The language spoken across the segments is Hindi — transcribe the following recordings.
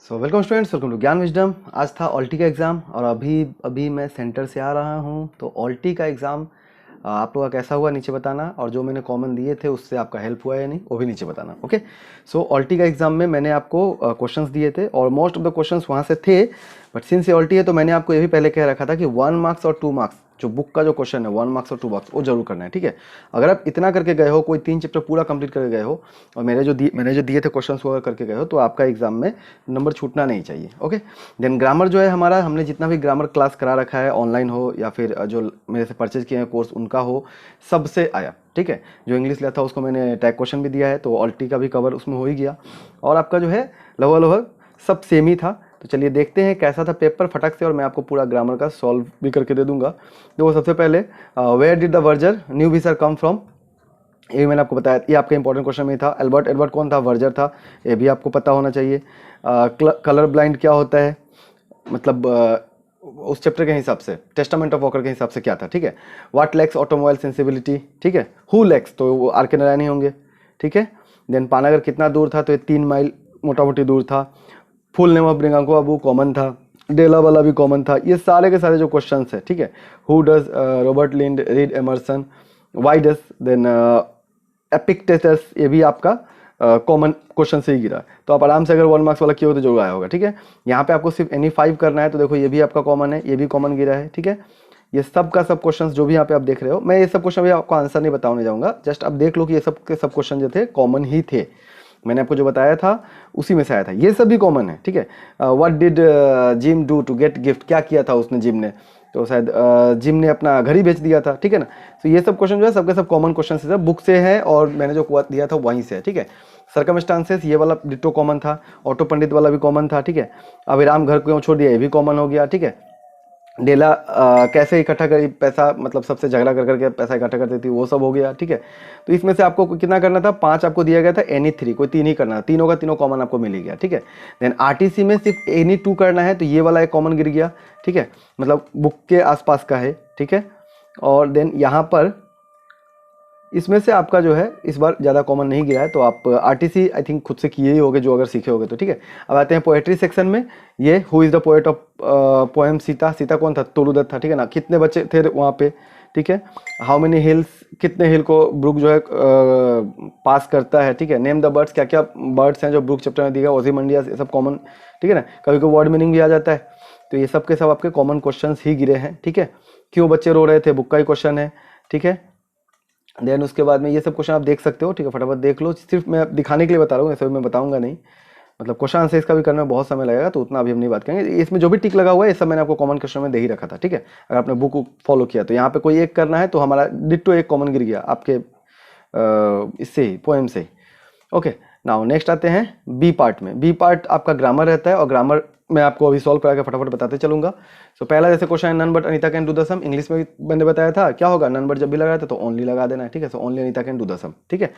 So welcome students, welcome to Gyan wisdom. आज था ऑल्टी का एग्ज़ाम और अभी अभी मैं सेंटर से आ रहा हूँ। तो ऑल्टी का एग्ज़ाम आप लोगों का कैसा हुआ नीचे बताना, और जो मैंने कॉमन दिए थे उससे आपका हेल्प हुआ या नहीं वो भी नीचे बताना। ओके, सो ऑल्टी का एग्ज़ाम में मैंने आपको क्वेश्चंस दिए थे और मोस्ट ऑफ द क्वेश्चंस वहाँ से थे, बट सिंस ये ऑल्टी है तो मैंने आपको ये भी पहले कह रखा था कि 1 मार्क्स और 2 मार्क्स जो बुक का जो क्वेश्चन है 1 मार्क्स और 2 मार्क्स वो जरूर करना है। ठीक है, अगर आप इतना करके गए हो, कोई 3 चैप्टर पूरा कंप्लीट करके गए हो और मैंने जो दिए थे क्वेश्चंस वो अगर करके गए हो तो आपका एग्जाम में नंबर छूटना नहीं चाहिए। ओके, देन ग्रामर जो है हमारा, हमने जितना भी ग्रामर क्लास करा रखा है, ऑनलाइन हो या फिर जो मेरे से परचेज किए हैं कोर्स उनका हो, सबसे आया। ठीक है, जो इंग्लिश लिया था उसको मैंने टैग क्वेश्चन भी दिया है तो ऑल्टी का भी कवर उसमें हो ही गया, और आपका जो है लगभग लगभग सब सेम ही था। तो चलिए देखते हैं कैसा था पेपर फटक से, और मैं आपको पूरा ग्रामर का सॉल्व भी करके दे दूंगा। देखो सबसे पहले वेयर डिड द वर्जर न्यू विसर कम फ्रॉम, ये मैंने आपको बताया, ये आपका इंपॉर्टेंट क्वेश्चन में था। एल्बर्ट एडवर्ड कौन था? वर्जर था, ये भी आपको पता होना चाहिए। कलर ब्लाइंड क्या होता है, मतलब उस चैप्टर के हिसाब से, टेस्टामेंट ऑफ वॉकर के हिसाब से क्या था। ठीक है, व्हाट लैक्स ऑटोमोबाइल सेंसिबिलिटी। ठीक है, हु लैक्स, तो वो आर के नारायण ही होंगे। ठीक है, देन पानागर कितना दूर था, तो ये 3 माइल मोटा मोटी दूर था। फुल नेम ऑफ ब्रिंगांको अबू कॉमन था, डेला वाला भी कॉमन था। ये सारे के सारे जो क्वेश्चन है, ठीक है, who does Robert Lynd read Emerson, why does, then Epictetus, ये भी आपका कॉमन क्वेश्चन से ही गिरा। तो आप आराम से अगर 1 मार्क्स वाला किया हो तो जरूर आया होगा। ठीक है, यहाँ पे आपको सिर्फ एनी 5 करना है, तो देखो ये भी आपका कॉमन है, ये भी कॉमन गिरा है। ठीक है, ये सब का सब क्वेश्चंस जो भी यहाँ पे आप देख रहे हो, मैं ये सब क्वेश्चन भी आपको आंसर नहीं बताने जाऊंगा, जस्ट आप देख लो कि ये सब के सब क्वेश्चन जो थे कॉमन ही थे। मैंने आपको जो बताया था उसी में से आया था, ये सब भी कॉमन है। ठीक है, what did Jim do to get gift, क्या किया था उसने जिम ने, तो शायद जिम ने अपना घर ही बेच दिया था। ठीक है ना, तो ये सब क्वेश्चन जो है सबके सब कॉमन क्वेश्चन है, बुक से है और मैंने जो दिया था वहीं से है। ठीक है, सर्कमस्टांसेस ये वाला डिट्टो कॉमन था, ऑटो पंडित वाला भी कॉमन था। ठीक है, अभिराम घर क्यों छोड़ दिया, ये भी कॉमन हो गया। ठीक है, डेला कैसे इकट्ठा करी पैसा, मतलब सबसे झगड़ा कर करके पैसा इकट्ठा करती थी, वो सब हो गया। ठीक है, तो इसमें से आपको कितना करना था, 5 आपको दिया गया था, एनी 3 कोई 3 ही करना था, तीनों का तीनों कॉमन आपको मिल ही गया। ठीक है, देन आरटीसी में सिर्फ एनी 2 करना है, तो ये वाला एक कॉमन गिर गया। ठीक है, मतलब बुक के आसपास का है। ठीक है, और देन यहाँ पर इसमें से आपका जो है इस बार ज़्यादा कॉमन नहीं गिरा है, तो आप आरटीसी आई थिंक खुद से किए ही होगे जो अगर सीखे होगे तो। ठीक है, अब आते हैं पोएट्री सेक्शन में। ये who is the poet of poem Sita, Sita कौन था? तोलुदत्त था। ठीक है ना, कितने बच्चे थे वहाँ पे? ठीक है, हाउ मेनी हिल्स, कितने हिल को ब्रुक जो है पास करता है। ठीक है, नेम द बर्ड्स, क्या क्या बर्ड्स हैं जो ब्रुक चैप्टर में दिया, ओज़िमंडिया, ये सब कॉमन। ठीक है ना, कभी कोई वर्ड मीनिंग भी आ जाता है, तो ये सब के सब आपके कॉमन क्वेश्चन ही गिरे हैं। ठीक है, क्यों बच्चे रो रहे थे, बुक का ही क्वेश्चन है। ठीक है, देन उसके बाद में ये सब क्वेश्चन आप देख सकते हो। ठीक है, फटाफट देख लो, सिर्फ मैं दिखाने के लिए बता रहा हूँ, ऐसे मैं बताऊंगा नहीं, मतलब क्वेश्चन आंसर इसका भी करने में बहुत समय लगेगा, तो उतना अभी हम नहीं बात करेंगे। इसमें जो भी टिक लगा हुआ है ये सब मैंने आपको कॉमन क्वेश्चन में दे ही रखा था। ठीक है, अगर आपने बुक फॉलो किया तो यहाँ पे कोई एक करना है, तो हमारा डिट्टो एक कॉमन गिर गया आपके इससे ही, पोएम से ही। ओके, नाउ नेक्स्ट आते हैं बी पार्ट में। बी पार्ट आपका ग्रामर रहता है, और ग्रामर मैं आपको अभी सॉल्व करा के फटाफट बताते चलूंगा। सो पहला जैसे क्वेश्चन है, none but Anita can do the sum, English में भी मैंने बताया था क्या होगा, नन बट जब भी लगाया था तो ओनली लगा देना है। ठीक है, so only Anita can do the sum. ठीक है,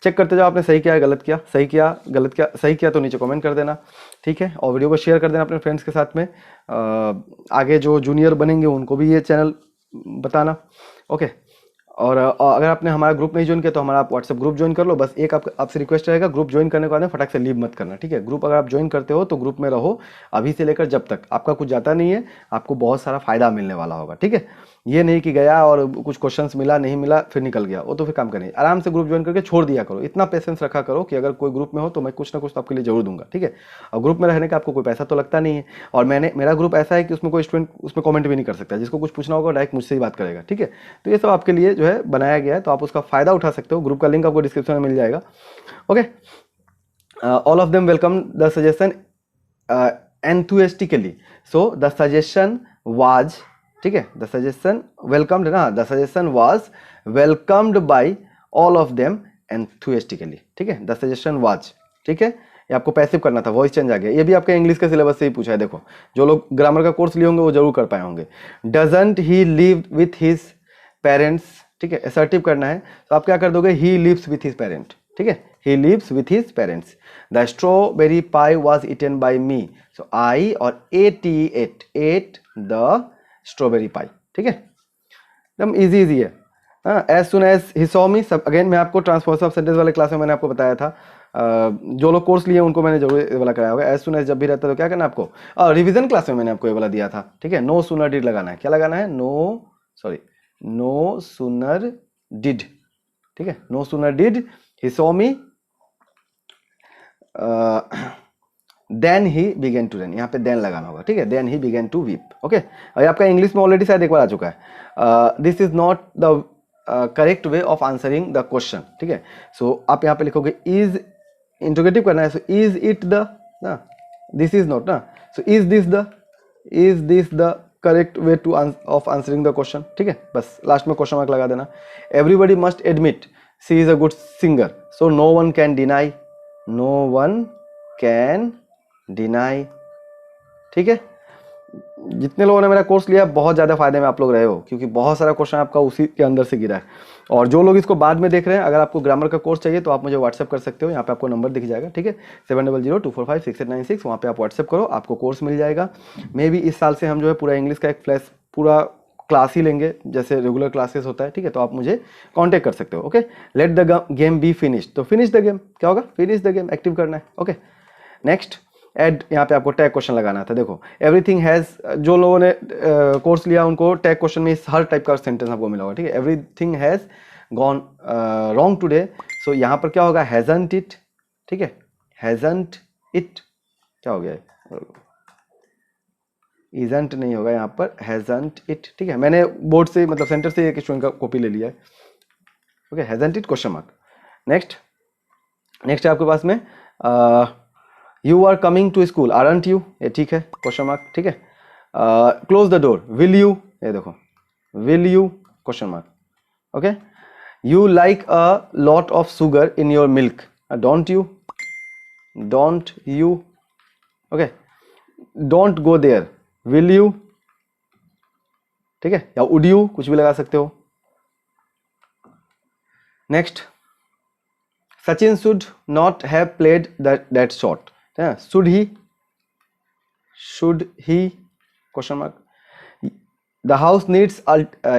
चेक करते जाओ आपने सही किया है गलत किया, सही किया गलत किया, सही किया तो नीचे कमेंट कर देना। ठीक है, और वीडियो को शेयर कर देना अपने फ्रेंड्स के साथ में। आगे जो जूनियर बनेंगे उनको भी ये चैनल बताना। ओके, और अगर आपने हमारा ग्रुप नहीं ज्वाइन किया तो हमारा आप व्हाट्सएप ग्रुप ज्वाइन कर लो। बस एक आपसे रिक्वेस्ट रहेगा, ग्रुप ज्वाइन करने के बाद में फटाक से लीव मत करना। ठीक है, ग्रुप अगर आप ज्वाइन करते हो तो ग्रुप में रहो अभी से लेकर जब तक, आपका कुछ जाता नहीं है, आपको बहुत सारा फायदा मिलने वाला होगा। ठीक है, ये नहीं कि गया और कुछ क्वेश्चंस मिला नहीं मिला फिर निकल गया, वो तो फिर काम करनी, आराम से ग्रुप ज्वाइन करके छोड़ दिया करो। इतना पेशेंस रखा करो कि अगर कोई ग्रुप में हो तो मैं कुछ ना कुछ तो आपके लिए जरूर दूंगा। ठीक है, और ग्रुप में रहने का आपको कोई पैसा तो लगता नहीं है, और मेरा ग्रुप ऐसा है कि उसमें कोई स्टूडेंट उसमें कमेंट भी नहीं कर सकता, जिसको कुछ पूछना होगा डायरेक्ट मुझसे ही बात करेगा। ठीक है, तो ये सब आपके लिए जो है बनाया गया है, तो आप उसका फायदा उठा सकते हो। ग्रुप का लिंक आपको डिस्क्रिप्शन में मिल जाएगा। Okay, all of them welcome the suggestion enthusiastically, so the suggestion was, ठीक है, the suggestion welcomed ना, the suggestion was welcomed by all of them enthusiastically। ठीक है, the suggestion was, ठीक है, ये आपको पैसिव करना था, वॉइस चेंज आ गया। ये भी आपका इंग्लिश के सिलेबस से ही पूछा है, देखो जो लोग ग्रामर का कोर्स लिए होंगे वो जरूर कर पाए होंगे। Doesn't he live with his parents, ठीक है, असर्टिव करना है, तो आप क्या कर दोगे, he lives with his parent. ठीक है, he lives with his parents, the strawberry pie was eaten by me, so I और ate the strawberry pie। ठीक है, एकदम इजी है। हाँ, as soon as he saw me, सब अगेन मैं आपको ट्रांसपोज ऑफ सेंटेंस वाले क्लास में मैंने आपको बताया था, जो लोग कोर्स लिए उनको मैंने जरूर ये वाला कराया होगा। एज सुन एज जब भी रहता है तो क्या करना है आपको, रिवीजन क्लास में मैंने आपको ये वाला दिया था, ठीक है। नो सूनर डिड लगाना है, क्या लगाना है, नो सूनर डिड, ठीक है। No sooner did he saw me then he began to run, यहाँ पे देन लगाना होगा, ठीक है। Then he began to weep, okay. और आपका इंग्लिश में ऑलरेडी शायद एक बार आ चुका है। This is not the correct way of answering the question, ठीक है। सो आप यहाँ पे लिखोगे इज, इंट्रोगेटिव करना है, so is it the, no this is not ना, so is this the correct way to of answering the question, ठीक है। बस लास्ट में क्वेश्चन मार्क लगा देना। Everybody must admit she is a good singer, so no one can deny, no one can deny, ठीक है। जितने लोगों ने मेरा कोर्स लिया बहुत ज़्यादा फायदे में आप लोग रहे हो, क्योंकि बहुत सारा क्वेश्चन आपका उसी के अंदर से गिरा है। और जो लोग इसको बाद में देख रहे हैं, अगर आपको ग्रामर का कोर्स चाहिए तो आप मुझे व्हाट्सएप कर सकते हो, यहाँ पे आपको नंबर दिख जाएगा, ठीक है, 7002456896, वहाँ पे आप व्हाट्सएप करो, आपको कोर्स मिल जाएगा। मे भी इस साल से हम जो है पूरा इंग्लिश का एक फ्लैश पूरा क्लास ही लेंगे, जैसे रेगुलर क्लासेस होता है, ठीक है। तो आप मुझे कांटेक्ट कर सकते हो, okay. Let the game be finish, तो फिनिश द गेम क्या होगा, फिनिश द गेम, एक्टिव करना है, ओके। नेक्स्ट एड, यहाँ पे आपको टैग क्वेश्चन लगाना था। देखो एवरीथिंग हैज़, जो लोगों ने कोर्स लिया उनको टैग क्वेश्चन में हर टाइप का सेंटेंस आपको मिला होगा, ठीक है। Everything has gone wrong today, so यहाँ पर क्या होगा, हैजंट इट, ठीक है। हैजंट इट क्या हो गया, इजंट नहीं होगा यहाँ पर, हैजंट इट, ठीक है। मैंने बोर्ड से मतलब सेंटर से एक स्टूडेंट का कॉपी ले लिया है, okay. Hasn't it question mark. Next है आपके पास में you are coming to school, aren't you, ये ठीक है, क्वेश्चन मार्क, ठीक है। Close the door, will you, ये देखो will you question mark, okay. You like a lot of sugar in your milk, don't you, okay. Don't go there, will you, ठीक है, या वुड यू, कुछ भी लगा सकते हो। Next, Sachin should not have played that shot, should he question mark. The house needs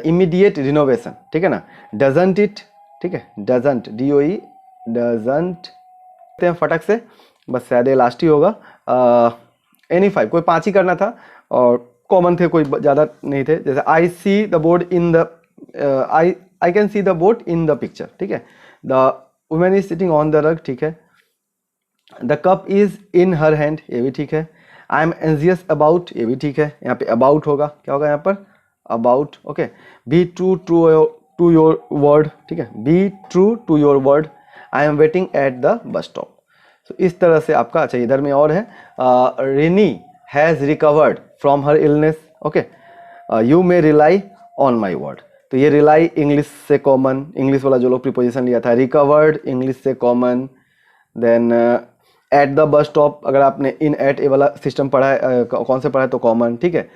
immediate renovation, ठीक है ना, डजंट इट, ठीक है, डजंट, DOE डजंट, फटक से, बस शायद ये लास्ट ही होगा। एनी 5, कोई 5 ही करना था और कॉमन थे, कोई ज़्यादा नहीं थे। जैसे I see the board in the, I can see the board in the picture, ठीक है। The women is sitting on the rug, ठीक है। The cup is in her hand, ये भी ठीक है। आई एम एंजियस अबाउट, ये भी ठीक है। यहाँ पे अबाउट होगा, क्या होगा यहाँ पर, about, okay. Be true to your word, ठीक है, be true to your word, I am waiting at the bus stop. तो इस तरह से आपका, अच्छा इधर में और है, Rini has recovered from her illness, okay. You may rely on my word, तो ये रिलाई इंग्लिश से कॉमन, इंग्लिश वाला जो लोग प्रीपोजिशन लिया था, रिकवर्ड इंग्लिश से कॉमन। Then at the bus stop, अगर आपने इन एट ए वाला सिस्टम पढ़ा है, कौन से पढ़ा है तो कॉमन, ठीक है।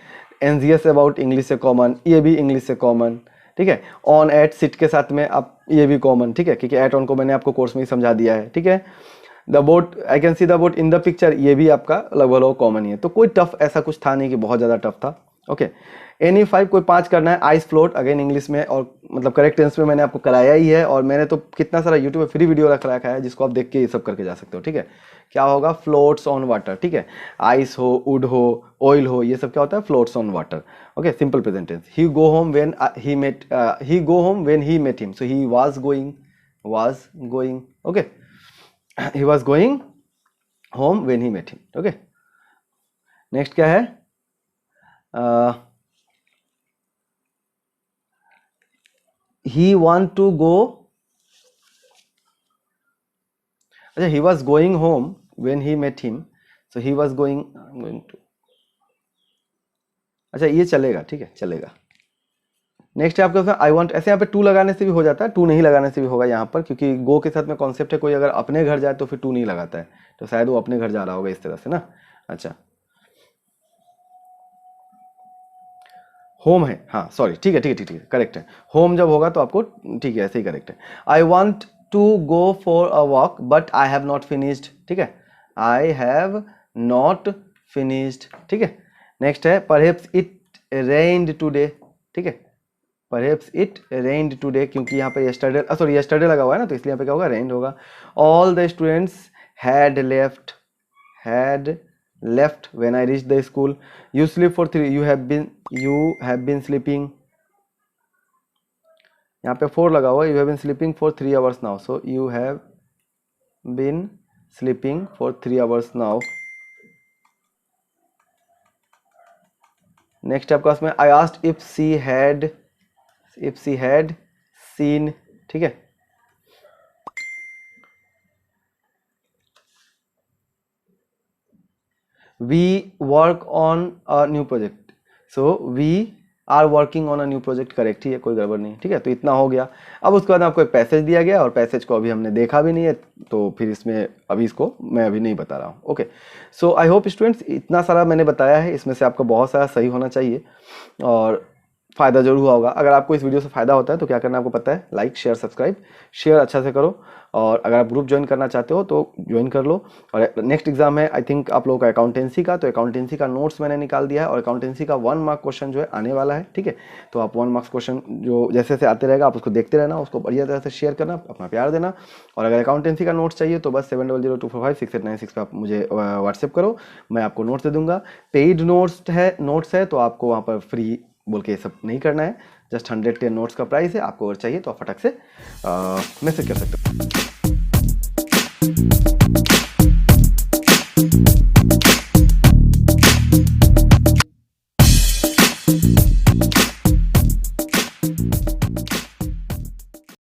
एनजियस अबाउट इंग्लिश से कॉमन, ये भी इंग्लिश से कॉमन, ठीक है। ऑन एट सिट के साथ में आप, ये भी कॉमन, ठीक है, क्योंकि एट ऑन को मैंने आपको कोर्स में ही समझा दिया है, ठीक है। The boat, I can see the boat in the picture, ये भी आपका लगभग कॉमन ही है। तो कोई टफ ऐसा कुछ था नहीं कि बहुत ज़्यादा टफ था, ओके। एनी 5, कोई 5 करना है। आइस फ्लोट, अगेन इंग्लिश में, और मतलब करेक्ट टेंस में मैंने आपको कराया ही है, और मैंने तो कितना सारा यूट्यूब में फ्री वीडियो रख रखा है जिसको आप देख के ये सब करके जा सकते हो, ठीक है। क्या होगा, फ्लोट्स ऑन वाटर, ठीक है। आइस हो, वुड हो, ऑयल हो, ये सब क्या होता है, floats on water, okay. Simple present tense. He go home when he met him, so he was going, okay. He was going home when he met him, okay. Next क्या है, he want to go, अच्छा he was going home when he met him, so he was going to, अच्छा ये चलेगा, ठीक है, चलेगा। नेक्स्ट है आपके पास आई वांट, ऐसे यहाँ पे टू लगाने से भी हो जाता है, टू नहीं लगाने से भी होगा यहाँ पर, क्योंकि गो के साथ में कॉन्सेप्ट है, कोई अगर अपने घर जाए तो फिर टू नहीं लगाता है, तो शायद वो अपने घर जा रहा होगा इस तरह से ना। अच्छा होम है, हाँ सॉरी, ठीक है करेक्ट है। होम जब होगा तो आपको, ठीक है, ऐसे ही करेक्ट है। I want to go for a walk but I have not finished, ठीक है, आई हैव नॉट फिनिश्ड, ठीक है। नेक्स्ट है परहैप्स इट रेन्ड टुडे, ठीक है, परहेप्स इट रेन्ड टुडे, क्योंकि यहाँ पे यस्टरडे लगा हुआ है ना, तो इसलिए यहाँ पे क्या होगा, रेन्ड होगा। All the students had left when I reach the school. You sleep for 3, you have been sleeping, यहाँ पे 4 लगा हुआ है, you have been sleeping for 3 hours now, so you have been sleeping for 3 hours now. Next आपके पास में I asked if she had seen, ठीक है। We work on a new project, so we are working on a new project, correct ही है, कोई गड़बड़ नहीं, ठीक है। तो इतना हो गया। अब उसके बाद आपको एक पैसेज दिया गया और पैसेज को अभी हमने देखा भी नहीं है, तो फिर इसमें अभी इसको मैं अभी नहीं बता रहा हूँ। Okay, so I hope students इतना सारा मैंने बताया है, इसमें से आपको बहुत सारा सही होना चाहिए और फ़ायदा जरूर हुआ होगा। अगर आपको इस वीडियो से फ़ायदा होता है तो क्या करना है आपको पता है, लाइक शेयर सब्सक्राइब, शेयर अच्छा से करो, और अगर आप ग्रुप ज्वाइन करना चाहते हो तो ज्वाइन कर लो। और नेक्स्ट एग्जाम है आई थिंक आप लोगों का अकाउंटेंसी का, तो अकाउंटेंसी का नोट्स मैंने निकाल दिया है और अकाउंटेंसी का 1 मार्क क्वेश्चन जो है आने वाला है, ठीक है। तो आप 1 मार्क्स क्वेश्चन जो जैसे जैसे आते रहेगा आप उसको देखते रहना, उसको बढ़िया तरह से शेयर करना, अपना प्यार देना। और अगर अकाउंटेंसी का नोट्स चाहिए तो बस 7002456896 पे आप मुझे व्हाट्सएप करो, मैं आपको नोट्स दे दूंगा। पेड नोट्स है तो आपको वहाँ पर फ्री बोल के ये सब नहीं करना है, जस्ट 110 नोट्स का प्राइस है। आपको अगर चाहिए तो आप फटक से मैसेज कर सकते हो।